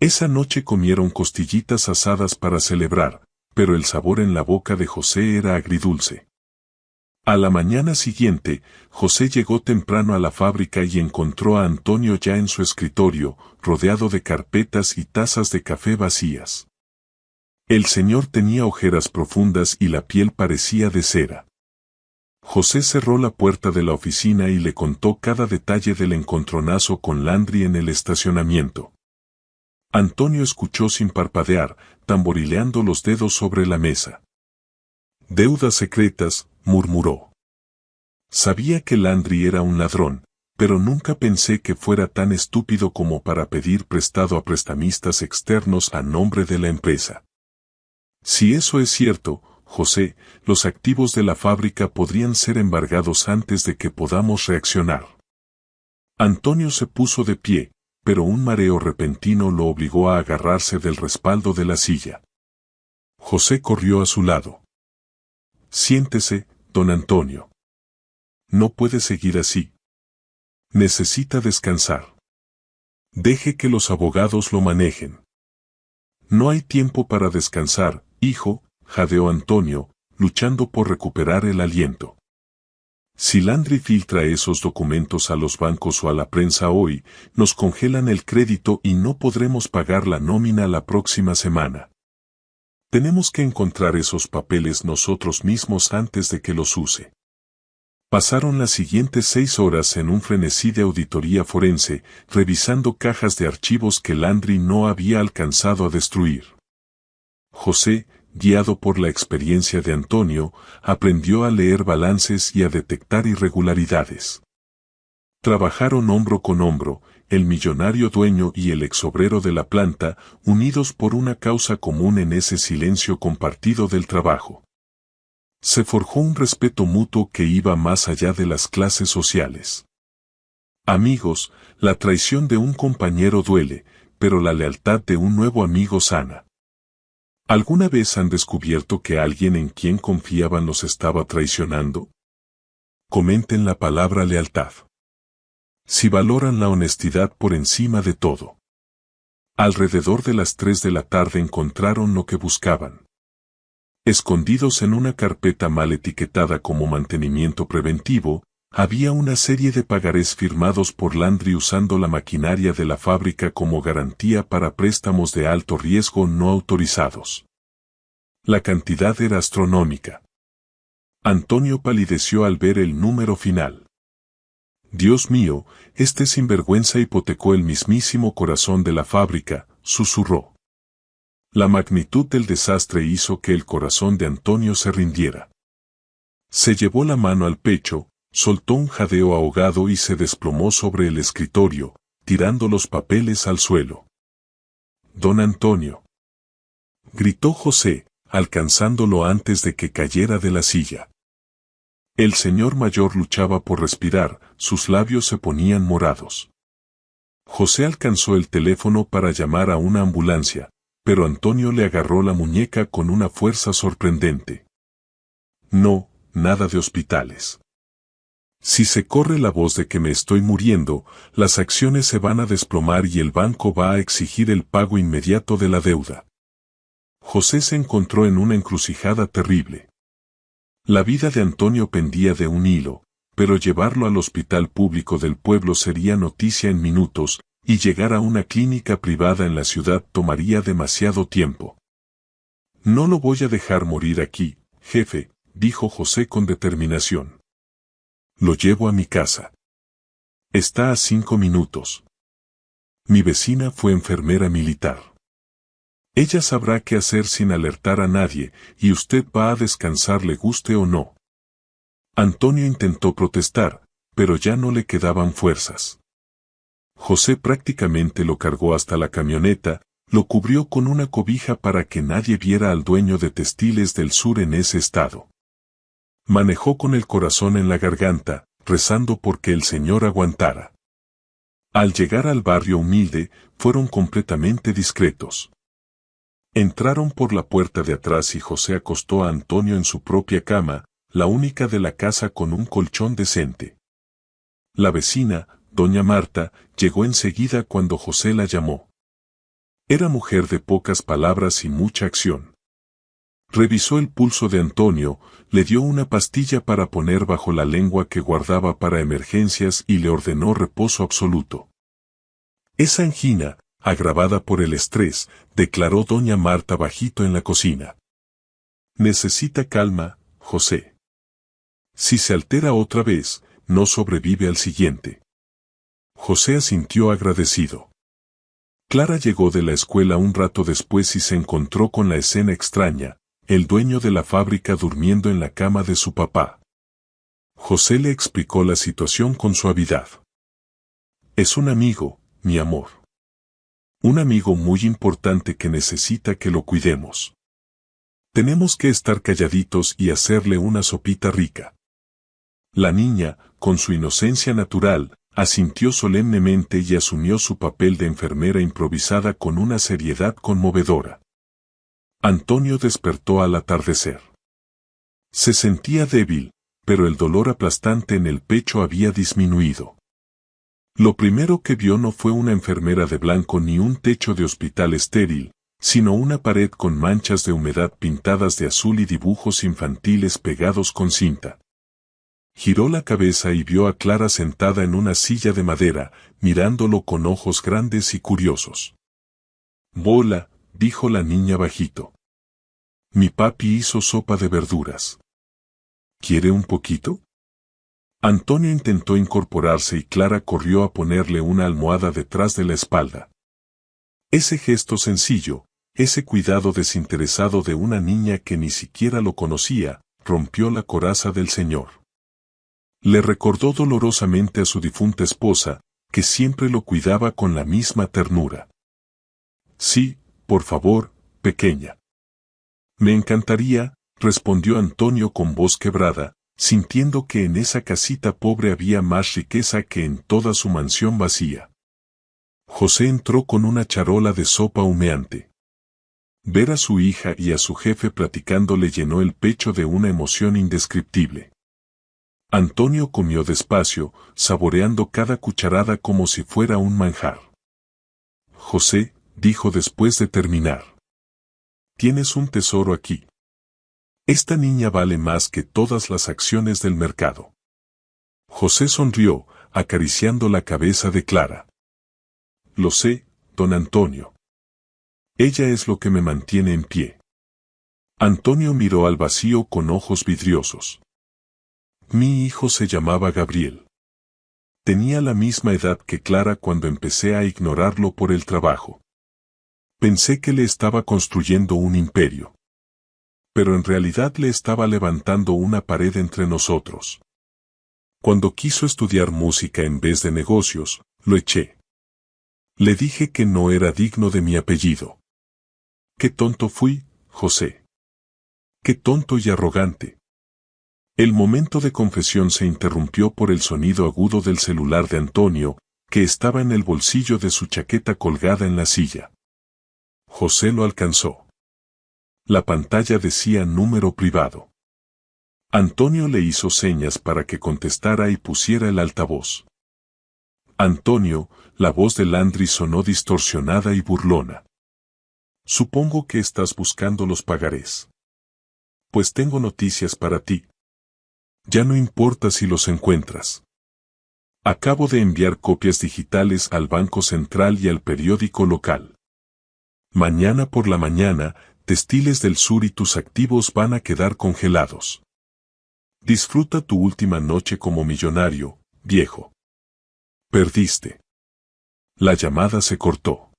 [SPEAKER 1] Esa noche comieron costillitas asadas para celebrar, pero el sabor en la boca de José era agridulce. A la mañana siguiente, José llegó temprano a la fábrica y encontró a Antonio ya en su escritorio, rodeado de carpetas y tazas de café vacías. El señor tenía ojeras profundas y la piel parecía de cera. José cerró la puerta de la oficina y le contó cada detalle del encontronazo con Landry en el estacionamiento. Antonio escuchó sin parpadear, tamborileando los dedos sobre la mesa. «Deudas secretas», murmuró. «Sabía que Landry era un ladrón, pero nunca pensé que fuera tan estúpido como para pedir prestado a prestamistas externos a nombre de la empresa. Si eso es cierto, José, los activos de la fábrica podrían ser embargados antes de que podamos reaccionar». Antonio se puso de pie, pero un mareo repentino lo obligó a agarrarse del respaldo de la silla. José corrió a su lado. «Siéntese, don Antonio. No puede seguir así. Necesita descansar. Deje que los abogados lo manejen». «No hay tiempo para descansar, hijo», jadeó Antonio, luchando por recuperar el aliento. Si Landry filtra esos documentos a los bancos o a la prensa hoy, nos congelan el crédito y no podremos pagar la nómina la próxima semana. Tenemos que encontrar esos papeles nosotros mismos antes de que los use. Pasaron las siguientes 6 horas en un frenesí de auditoría forense, revisando cajas de archivos que Landry no había alcanzado a destruir. José, guiado por la experiencia de Antonio, aprendió a leer balances y a detectar irregularidades. Trabajaron hombro con hombro, el millonario dueño y el exobrero de la planta, unidos por una causa común en ese silencio compartido del trabajo. Se forjó un respeto mutuo que iba más allá de las clases sociales. Amigos, la traición de un compañero duele, pero la lealtad de un nuevo amigo sana. ¿Alguna vez han descubierto que alguien en quien confiaban los estaba traicionando? Comenten la palabra lealtad. Si valoran la honestidad por encima de todo. Alrededor de las 3 de la tarde encontraron lo que buscaban. Escondidos en una carpeta mal etiquetada como mantenimiento preventivo, había una serie de pagarés firmados por Landry usando la maquinaria de la fábrica como garantía para préstamos de alto riesgo no autorizados. La cantidad era astronómica. Antonio palideció al ver el número final. Dios mío, este sinvergüenza hipotecó el mismísimo corazón de la fábrica, susurró. La magnitud del desastre hizo que el corazón de Antonio se rindiera. Se llevó la mano al pecho, soltó un jadeo ahogado y se desplomó sobre el escritorio, tirando los papeles al suelo. Don Antonio, gritó José, alcanzándolo antes de que cayera de la silla. El señor mayor luchaba por respirar, sus labios se ponían morados. José alcanzó el teléfono para llamar a una ambulancia, pero Antonio le agarró la muñeca con una fuerza sorprendente. No, nada de hospitales. Si se corre la voz de que me estoy muriendo, las acciones se van a desplomar y el banco va a exigir el pago inmediato de la deuda. José se encontró en una encrucijada terrible. La vida de Antonio pendía de un hilo, pero llevarlo al hospital público del pueblo sería noticia en minutos, y llegar a una clínica privada en la ciudad tomaría demasiado tiempo. No lo voy a dejar morir aquí, jefe, dijo José con determinación. Lo llevo a mi casa. Está a 5 minutos. Mi vecina fue enfermera militar. Ella sabrá qué hacer sin alertar a nadie, y usted va a descansar le guste o no. Antonio intentó protestar, pero ya no le quedaban fuerzas. José prácticamente lo cargó hasta la camioneta, lo cubrió con una cobija para que nadie viera al dueño de Textiles del Sur en ese estado. Manejó con el corazón en la garganta, rezando porque el señor aguantara. Al llegar al barrio humilde, fueron completamente discretos. Entraron por la puerta de atrás y José acostó a Antonio en su propia cama, la única de la casa con un colchón decente. La vecina, doña Marta, llegó enseguida cuando José la llamó. Era mujer de pocas palabras y mucha acción. Revisó el pulso de Antonio, le dio una pastilla para poner bajo la lengua que guardaba para emergencias y le ordenó reposo absoluto. Esa angina, agravada por el estrés, declaró doña Marta bajito en la cocina. Necesita calma, José. Si se altera otra vez, no sobrevive al siguiente. José asintió agradecido. Clara llegó de la escuela un rato después y se encontró con la escena extraña, el dueño de la fábrica durmiendo en la cama de su papá. José le explicó la situación con suavidad. Es un amigo, mi amor. Un amigo muy importante que necesita que lo cuidemos. Tenemos que estar calladitos y hacerle una sopita rica. La niña, con su inocencia natural, asintió solemnemente y asumió su papel de enfermera improvisada con una seriedad conmovedora. Antonio despertó al atardecer. Se sentía débil, pero el dolor aplastante en el pecho había disminuido. Lo primero que vio no fue una enfermera de blanco ni un techo de hospital estéril, sino una pared con manchas de humedad pintadas de azul y dibujos infantiles pegados con cinta. Giró la cabeza y vio a Clara sentada en una silla de madera, mirándolo con ojos grandes y curiosos. «Bola», dijo la niña bajito. «Mi papi hizo sopa de verduras. ¿Quiere un poquito?». Antonio intentó incorporarse y Clara corrió a ponerle una almohada detrás de la espalda. Ese gesto sencillo, ese cuidado desinteresado de una niña que ni siquiera lo conocía, rompió la coraza del señor. Le recordó dolorosamente a su difunta esposa, que siempre lo cuidaba con la misma ternura. «Sí, por favor, pequeña». «Me encantaría», respondió Antonio con voz quebrada, sintiendo que en esa casita pobre había más riqueza que en toda su mansión vacía. José entró con una charola de sopa humeante. Ver a su hija y a su jefe platicando le llenó el pecho de una emoción indescriptible. Antonio comió despacio, saboreando cada cucharada como si fuera un manjar. «José», dijo después de terminar, «tienes un tesoro aquí. Esta niña vale más que todas las acciones del mercado». José sonrió, acariciando la cabeza de Clara. «Lo sé, don Antonio. Ella es lo que me mantiene en pie». Antonio miró al vacío con ojos vidriosos. «Mi hijo se llamaba Gabriel. Tenía la misma edad que Clara cuando empecé a ignorarlo por el trabajo. Pensé que le estaba construyendo un imperio. Pero en realidad le estaba levantando una pared entre nosotros. Cuando quiso estudiar música en vez de negocios, lo eché. Le dije que no era digno de mi apellido. Qué tonto fui, José. Qué tonto y arrogante». El momento de confesión se interrumpió por el sonido agudo del celular de Antonio, que estaba en el bolsillo de su chaqueta colgada en la silla. José lo alcanzó. La pantalla decía número privado. Antonio le hizo señas para que contestara y pusiera el altavoz. «Antonio», la voz de Landry sonó distorsionada y burlona. «Supongo que estás buscando los pagarés. Pues tengo noticias para ti. Ya no importa si los encuentras. Acabo de enviar copias digitales al Banco Central y al periódico local. Mañana por la mañana, Textiles del Sur y tus activos van a quedar congelados. Disfruta tu última noche como millonario, viejo. Perdiste». La llamada se cortó.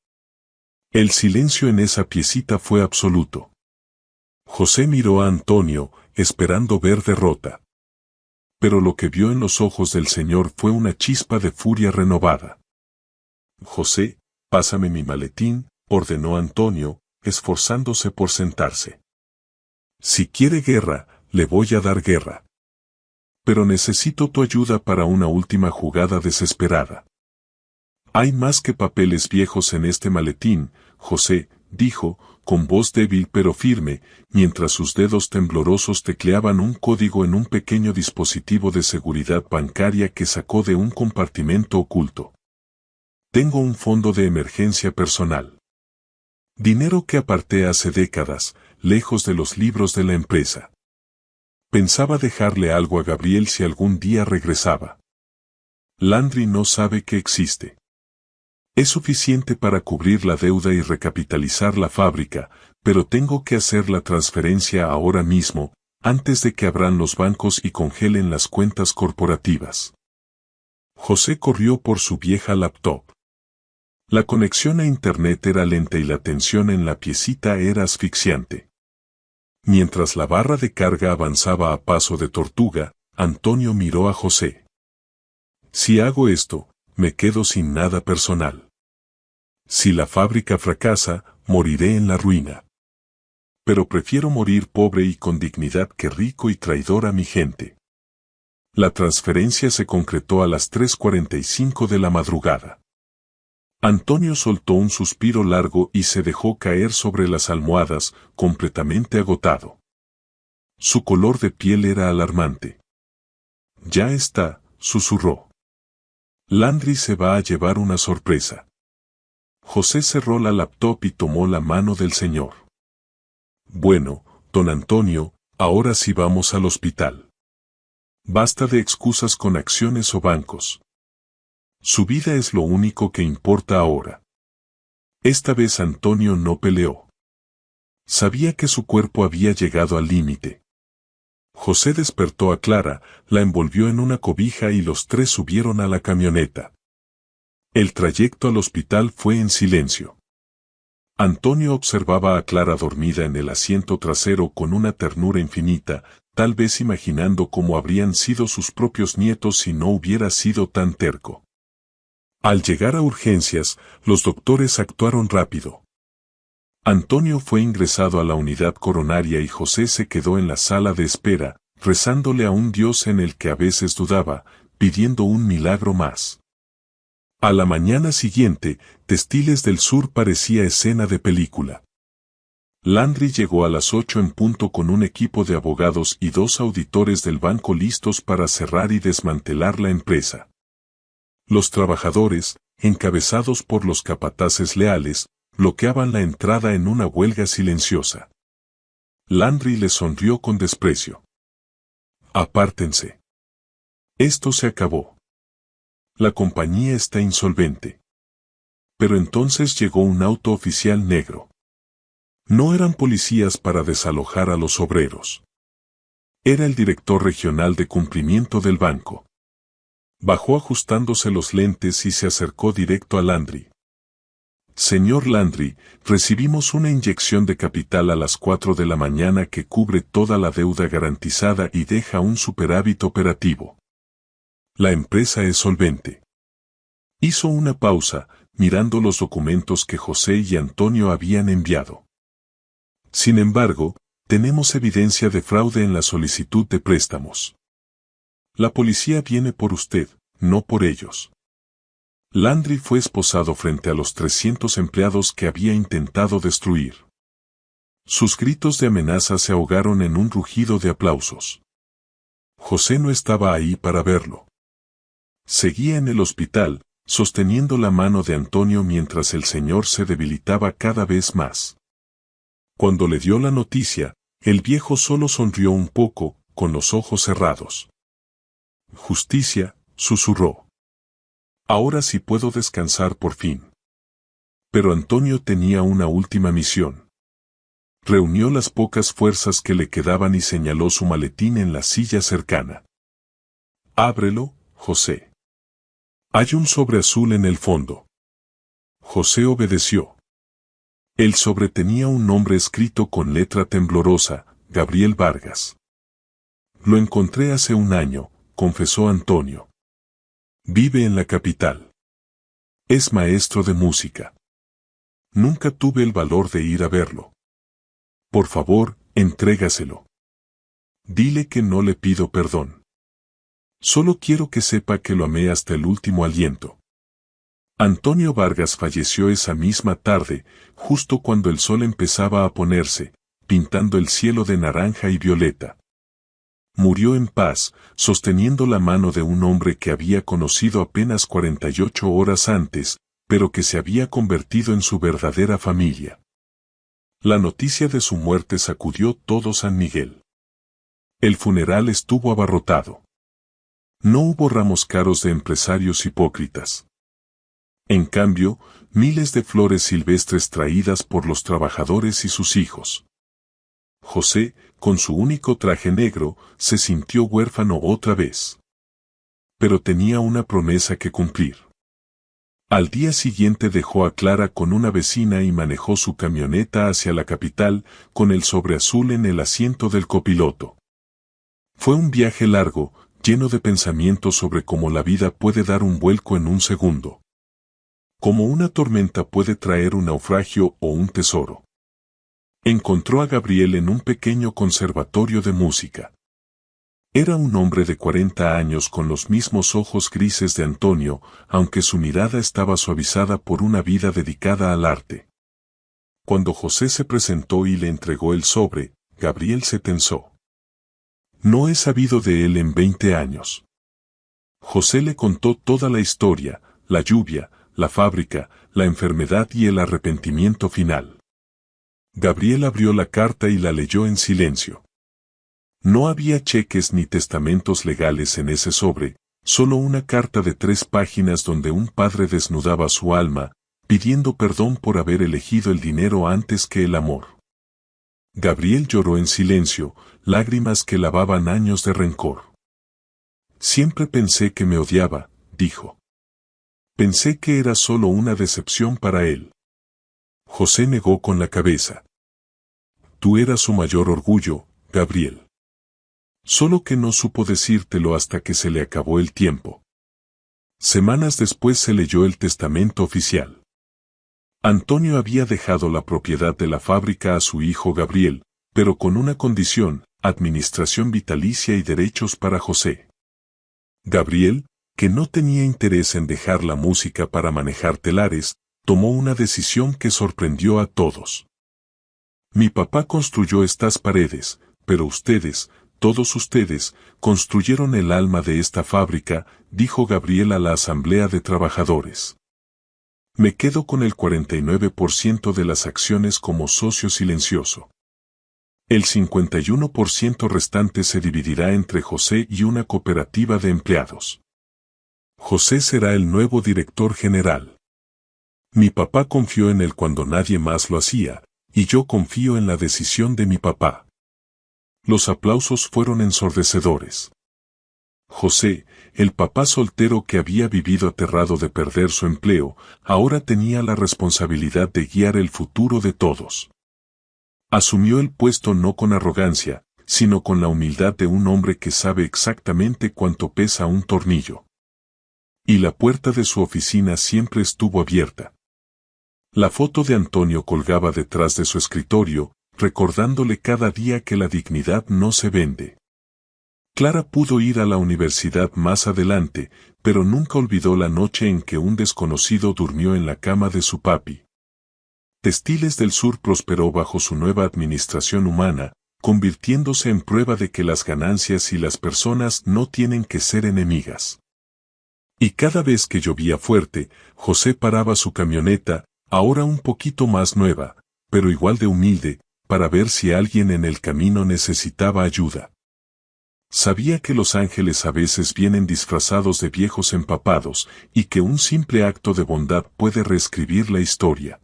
[SPEAKER 1] El silencio en esa piecita fue absoluto. José miró a Antonio, esperando ver derrota. Pero lo que vio en los ojos del señor fue una chispa de furia renovada. «José, pásame mi maletín», ordenó Antonio, esforzándose por sentarse. «Si quiere guerra, le voy a dar guerra. Pero necesito tu ayuda para una última jugada desesperada». «Hay más que papeles viejos en este maletín», José dijo, con voz débil pero firme, mientras sus dedos temblorosos tecleaban un código en un pequeño dispositivo de seguridad bancaria que sacó de un compartimento oculto. «Tengo un fondo de emergencia personal. Dinero que aparté hace décadas, lejos de los libros de la empresa. Pensaba dejarle algo a Gabriel si algún día regresaba. Landry no sabe que existe. Es suficiente para cubrir la deuda y recapitalizar la fábrica, pero tengo que hacer la transferencia ahora mismo, antes de que abran los bancos y congelen las cuentas corporativas». José corrió por su vieja laptop. La conexión a Internet era lenta y la tensión en la piecita era asfixiante. Mientras la barra de carga avanzaba a paso de tortuga, Antonio miró a José. «Si hago esto, me quedo sin nada personal. Si la fábrica fracasa, moriré en la ruina. Pero prefiero morir pobre y con dignidad que rico y traidor a mi gente». La transferencia se concretó a las 3:45 de la madrugada. Antonio soltó un suspiro largo y se dejó caer sobre las almohadas, completamente agotado. Su color de piel era alarmante. «Ya está», susurró. «Landry se va a llevar una sorpresa». José cerró la laptop y tomó la mano del señor. «Bueno, don Antonio, ahora sí vamos al hospital. Basta de excusas con acciones o bancos. Su vida es lo único que importa ahora. Esta vez Antonio no peleó. Sabía que su cuerpo había llegado al límite. José despertó a Clara, la envolvió en una cobija y los tres subieron a la camioneta. El trayecto al hospital fue en silencio. Antonio observaba a Clara dormida en el asiento trasero con una ternura infinita, tal vez imaginando cómo habrían sido sus propios nietos si no hubiera sido tan terco. Al llegar a urgencias, los doctores actuaron rápido. Antonio fue ingresado a la unidad coronaria y José se quedó en la sala de espera, rezándole a un Dios en el que a veces dudaba, pidiendo un milagro más. A la mañana siguiente, Textiles del Sur parecía escena de película. Landry llegó a las 8 en punto con un equipo de abogados y 2 auditores del banco listos para cerrar y desmantelar la empresa. Los trabajadores, encabezados por los capataces leales, bloqueaban la entrada en una huelga silenciosa. Landry les sonrió con desprecio. Apártense. Esto se acabó. La compañía está insolvente. Pero entonces llegó un auto oficial negro. No eran policías para desalojar a los obreros. Era el director regional de cumplimiento del banco. Bajó ajustándose los lentes y se acercó directo a Landry. Señor Landry, recibimos una inyección de capital a las 4 de la mañana que cubre toda la deuda garantizada y deja un superávit operativo. La empresa es solvente. Hizo una pausa, mirando los documentos que José y Antonio habían enviado. Sin embargo, tenemos evidencia de fraude en la solicitud de préstamos. La policía viene por usted, no por ellos. Landry fue esposado frente a los 300 empleados que había intentado destruir. Sus gritos de amenaza se ahogaron en un rugido de aplausos. José no estaba ahí para verlo. Seguía en el hospital, sosteniendo la mano de Antonio mientras el señor se debilitaba cada vez más. Cuando le dio la noticia, el viejo solo sonrió un poco, con los ojos cerrados. Justicia, susurró. Ahora sí puedo descansar por fin. Pero Antonio tenía una última misión. Reunió las pocas fuerzas que le quedaban y señaló su maletín en la silla cercana. Ábrelo, José. Hay un sobre azul en el fondo. José obedeció. El sobre tenía un nombre escrito con letra temblorosa, Gabriel Vargas. Lo encontré hace un año, confesó Antonio. Vive en la capital. Es maestro de música. Nunca tuve el valor de ir a verlo. Por favor, entrégaselo. Dile que no le pido perdón. Solo quiero que sepa que lo amé hasta el último aliento. Antonio Vargas falleció esa misma tarde, justo cuando el sol empezaba a ponerse, pintando el cielo de naranja y violeta. Murió en paz, sosteniendo la mano de un hombre que había conocido apenas 48 horas antes, pero que se había convertido en su verdadera familia. La noticia de su muerte sacudió todo San Miguel. El funeral estuvo abarrotado. No hubo ramos caros de empresarios hipócritas. En cambio, miles de flores silvestres traídas por los trabajadores y sus hijos. José, con su único traje negro, se sintió huérfano otra vez. Pero tenía una promesa que cumplir. Al día siguiente dejó a Clara con una vecina y manejó su camioneta hacia la capital, con el sobre azul en el asiento del copiloto. Fue un viaje largo, lleno de pensamientos sobre cómo la vida puede dar un vuelco en un segundo. Como una tormenta puede traer un naufragio o un tesoro. Encontró a Gabriel en un pequeño conservatorio de música. Era un hombre de 40 años con los mismos ojos grises de Antonio, aunque su mirada estaba suavizada por una vida dedicada al arte. Cuando José se presentó y le entregó el sobre, Gabriel se tensó. No he sabido de él en 20 años. José le contó toda la historia, la lluvia, la fábrica, la enfermedad y el arrepentimiento final. Gabriel abrió la carta y la leyó en silencio. No había cheques ni testamentos legales en ese sobre, solo una carta de 3 páginas donde un padre desnudaba su alma, pidiendo perdón por haber elegido el dinero antes que el amor. Gabriel lloró en silencio, lágrimas que lavaban años de rencor. Siempre pensé que me odiaba, dijo. Pensé que era solo una decepción para él. José negó con la cabeza. Tú eras su mayor orgullo, Gabriel. Solo que no supo decírtelo hasta que se le acabó el tiempo. Semanas después se leyó el testamento oficial. Antonio había dejado la propiedad de la fábrica a su hijo Gabriel, pero con una condición: administración vitalicia y derechos para José. Gabriel, que no tenía interés en dejar la música para manejar telares, tomó una decisión que sorprendió a todos. Mi papá construyó estas paredes, pero ustedes, todos ustedes, construyeron el alma de esta fábrica, dijo Gabriel a la asamblea de trabajadores. Me quedo con el 49% de las acciones como socio silencioso. El 51% restante se dividirá entre José y una cooperativa de empleados. José será el nuevo director general. Mi papá confió en él cuando nadie más lo hacía, y yo confío en la decisión de mi papá. Los aplausos fueron ensordecedores. José, el papá soltero que había vivido aterrado de perder su empleo, ahora tenía la responsabilidad de guiar el futuro de todos. Asumió el puesto no con arrogancia, sino con la humildad de un hombre que sabe exactamente cuánto pesa un tornillo. Y la puerta de su oficina siempre estuvo abierta. La foto de Antonio colgaba detrás de su escritorio, recordándole cada día que la dignidad no se vende. Clara pudo ir a la universidad más adelante, pero nunca olvidó la noche en que un desconocido durmió en la cama de su papi. Textiles del Sur prosperó bajo su nueva administración humana, convirtiéndose en prueba de que las ganancias y las personas no tienen que ser enemigas. Y cada vez que llovía fuerte, José paraba su camioneta, ahora un poquito más nueva, pero igual de humilde, para ver si alguien en el camino necesitaba ayuda. Sabía que los ángeles a veces vienen disfrazados de viejos empapados, y que un simple acto de bondad puede reescribir la historia.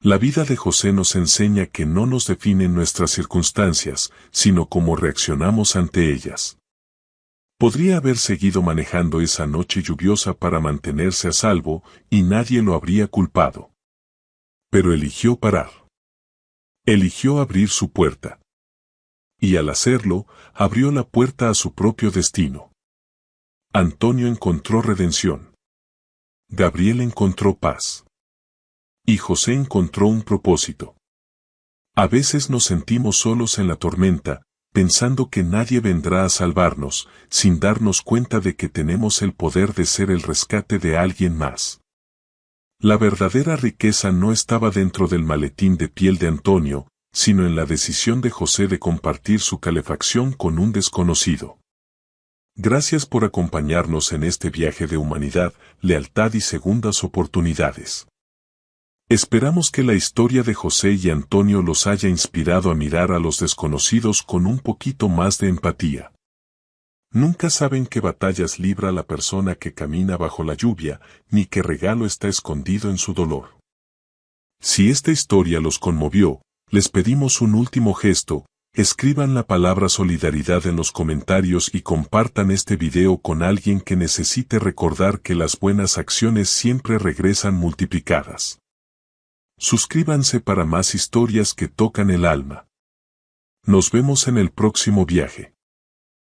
[SPEAKER 1] La vida de José nos enseña que no nos definen nuestras circunstancias, sino cómo reaccionamos ante ellas. Podría haber seguido manejando esa noche lluviosa para mantenerse a salvo, y nadie lo habría culpado. Pero eligió parar. Eligió abrir su puerta. Y al hacerlo, abrió la puerta a su propio destino. Antonio encontró redención. Gabriel encontró paz. Y José encontró un propósito. A veces nos sentimos solos en la tormenta, pensando que nadie vendrá a salvarnos, sin darnos cuenta de que tenemos el poder de ser el rescate de alguien más. La verdadera riqueza no estaba dentro del maletín de piel de Antonio, sino en la decisión de José de compartir su calefacción con un desconocido. Gracias por acompañarnos en este viaje de humanidad, lealtad y segundas oportunidades. Esperamos que la historia de José y Antonio los haya inspirado a mirar a los desconocidos con un poquito más de empatía. Nunca saben qué batallas libra la persona que camina bajo la lluvia, ni qué regalo está escondido en su dolor. Si esta historia los conmovió, les pedimos un último gesto: escriban la palabra solidaridad en los comentarios y compartan este video con alguien que necesite recordar que las buenas acciones siempre regresan multiplicadas. Suscríbanse para más historias que tocan el alma. Nos vemos en el próximo viaje.